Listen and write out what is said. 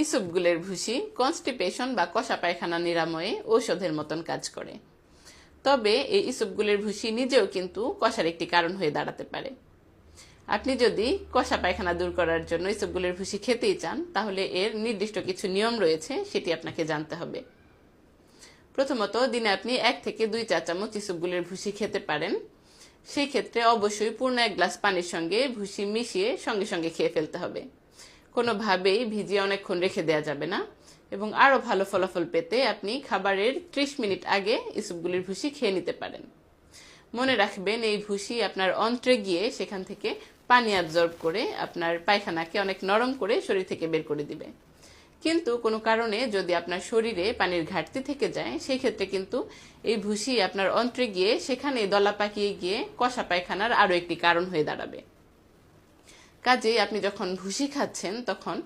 ইসবগুলের ভুসি কনস্টিপেশন বা কষা পায়খানা নিরাময়ে ঔষধের মতন কাজ করে। তবে এই ইসবগুলের ভুসি নিজেও কিন্তু কষার একটি কারণ হয়ে দাঁড়াতে পারে। আপনি যদি কষা পায়খানা দূর করার জন্য ইসবগুলের ভুসি খেতেই চান, তাহলে এর নির্দিষ্ট কিছু নিয়ম রয়েছে, সেটি আপনাকে জানতে হবে। প্রথমত, দিনে আপনি 1 থেকে 2 চা চামচ ইসবগুলের ভুসি খেতে পারেন। সেই ক্ষেত্রে অবশ্যই পূর্ণ 1 গ্লাস পানির সঙ্গে ভুসি মিশিয়ে সঙ্গে সঙ্গে খেয়ে ফেলতে হবে। কোনোভাবেই ভিজিয়ে অনেকক্ষণ রেখে দেওয়া যাবে না। এবং আরও ভালো ফলাফল পেতে আপনি খাবারের 30 মিনিট আগে ইসবগুলির ভুসি খেয়ে নিতে পারেন। মনে রাখবেন, এই ভুসি আপনার অন্ত্রে গিয়ে সেখান থেকে পানি অ্যাবজর্ব করে আপনার পায়খানাকে অনেক নরম করে শরীর থেকে বের করে দিবে। কিন্তু কোনো কারণে যদি আপনার শরীরে পানির ঘাটতি থেকে যায়, সেই ক্ষেত্রে কিন্তু এই ভুসি আপনার অন্ত্রে গিয়ে সেখানে দলা পাকিয়ে গিয়ে কষা পায়খানার আরও একটি কারণ হয়ে দাঁড়াবে। কাজেই আপনি যখন ভুসি খাচ্ছেন তখন